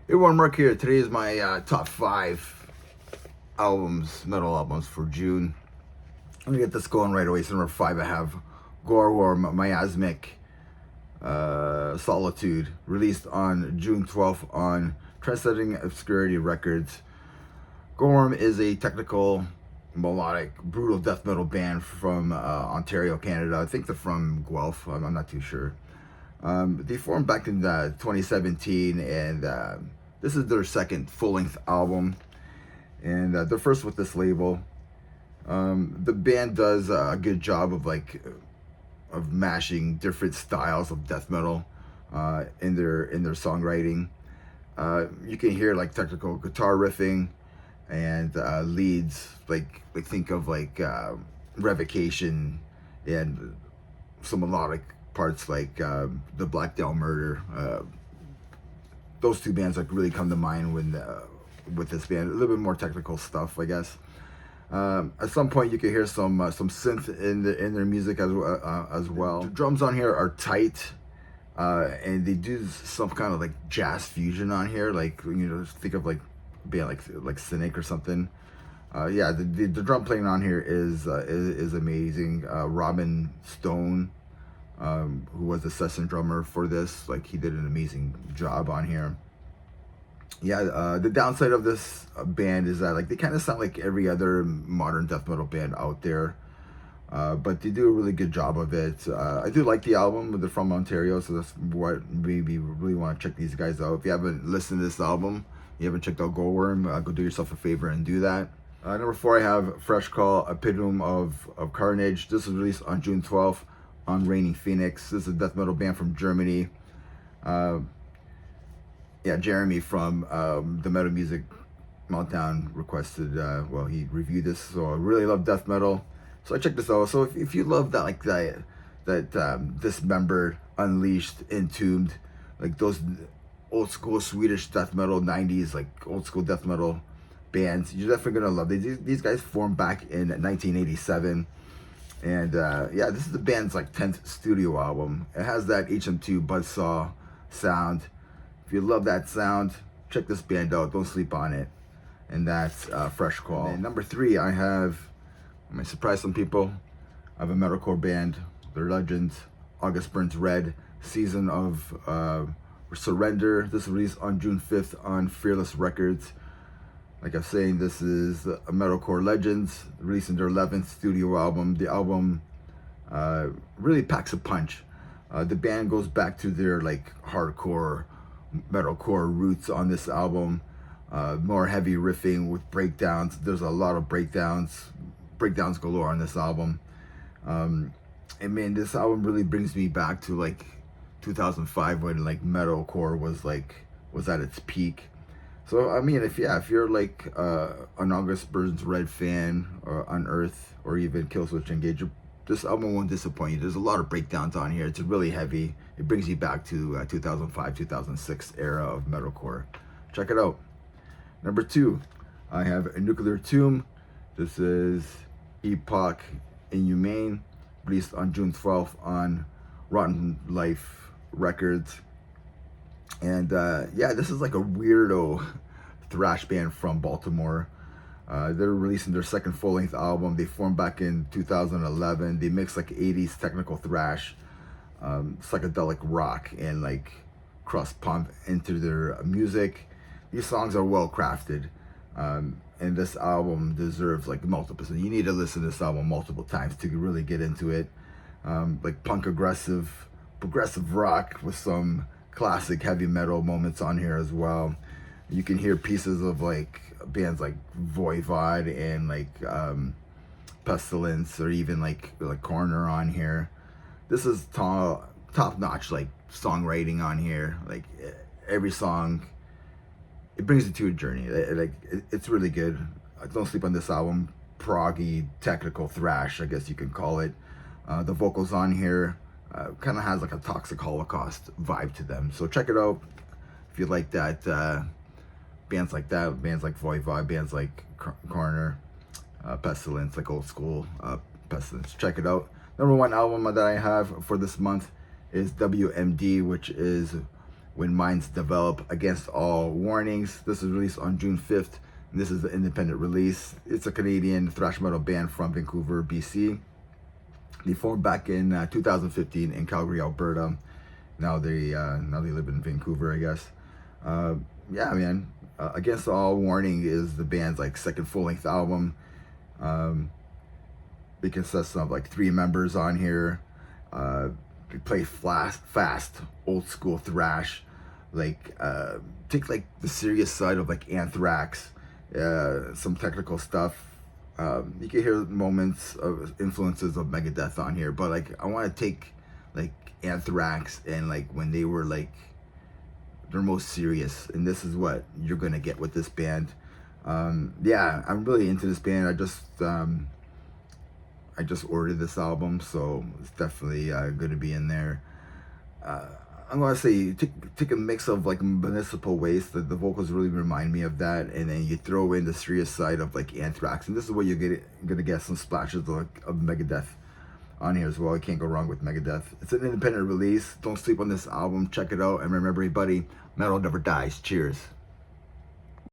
Everyone, Mark here. Today is my top 5 albums, metal albums for June. I'm gonna get this going right away. So number 5, I have Gorewar Miasmic Solitude, released on June 12th on Transcending Obscurity Records. Gorewar is a technical, melodic, brutal death metal band from Ontario, Canada. I think they're from Guelph. I'm not too sure. They formed back in 2017, and this is their second full-length album, and they're first with this label. The band does a good job of mashing different styles of death metal in their songwriting. You can hear like technical guitar riffing and leads like think of Revocation and some melodic parts like the Black Dahlia Murder. Those two bands like really come to mind when with this band. A little bit more technical stuff, I guess. At some point, you can hear some synth in their music as well. The drums on here are tight, and they do some kind of like jazz fusion on here. Like, think of like a band like Cynic or something. Yeah, the drum playing on here is amazing. Robin Stone, who was the session drummer for this, like he did an amazing job on here. Yeah, the downside of this band is that like they kind of sound like every other modern death metal band out there, but they do a really good job of it. I do like the album. They're from Ontario, so that's what made me really want to check these guys out. If you haven't listened to this album, you haven't checked out Goldworm, go do yourself a favor and do that. Number 4, I have Fresh Call, Epitome of Carnage. This was released on June 12th on Raining Phoenix. This is a death metal band from Germany. Yeah, Jeremy from the Metal Music Meltdown requested, he reviewed this, so I really love death metal. So I checked this out. So if you love that, like that Dismembered, Unleashed, Entombed, like those old school Swedish death metal, 90s, like old school death metal bands, you're definitely gonna love these guys formed back in 1987. And yeah, this is the band's like 10th studio album. It has that HM2 buzzsaw sound. If you love that sound, check this band out. Don't sleep on it. And that's Fresh Call. And number 3, I might surprise some people, I have a metalcore band. They're legends. August Burns Red, Season of Surrender. This was released on June 5th on Fearless Records. Like I'm saying, this is a metalcore legends, releasing their 11th studio album. The album really packs a punch. The band goes back to their like hardcore metalcore roots on this album. More heavy riffing with breakdowns. There's a lot of breakdowns galore on this album. And man, this album really brings me back to like 2005 when like metalcore was at its peak. So I mean, if you're like an August Burns Red fan, or Unearth, or even Killswitch Engage, this album won't disappoint you. There's a lot of breakdowns on here. It's really heavy. It brings you back to 2005, 2006 era of metalcore. Check it out. Number 2, I have a Nuclear Tomb. This is Epoch Inhumane, released on June 12th on Rotten Life Records. And yeah, this is like a weirdo thrash band from Baltimore. They're releasing their second full-length album. They formed back in 2011. They mix like 80s technical thrash, psychedelic rock, and like crust punk into their music. These songs are well crafted, and this album deserves like multiple. So you need to listen to this album multiple times to really get into it. Like punk progressive rock with some classic heavy metal moments on here as well. You can hear pieces of like bands like Voivod and like Pestilence, or even like Corner on here. This is top notch like songwriting on here. Like every song, it brings you to a journey. It's really good. Don't sleep on this album. Proggy technical thrash, I guess you can call it. The vocals on here kind of has like a Toxic Holocaust vibe to them. So check it out if you like that. Bands like that, bands like Voivod, bands like Corner, Pestilence, like old school Pestilence. Check it out. Number 1 album that I have for this month is WMD, which is When Minds Develop, Against All Warnings. This was released on June 5th. And this is the independent release. It's a Canadian thrash metal band from Vancouver, BC. They formed back in 2015 in Calgary, Alberta. Now they live in Vancouver, I guess. Yeah, man. Against All Warning is the band's like second full-length album. It consists of like 3 members on here. They play fast, old school thrash. Like take like the serious side of like Anthrax, some technical stuff. You can hear moments of influences of Megadeth on here, but like I want to take like Anthrax and like when they were like their most serious, and this is what you're gonna get with this band. Yeah, I'm really into this band. I just ordered this album, so it's definitely gonna be in there. I'm gonna say take a mix of like Municipal Waste. The vocals really remind me of that, and then you throw in the serious side of like Anthrax, and this is where you're gonna get some splashes of Megadeth on here as well. You can't go wrong with Megadeth. It's an independent release. Don't sleep on this album. Check it out, and remember, everybody, metal never dies. Cheers.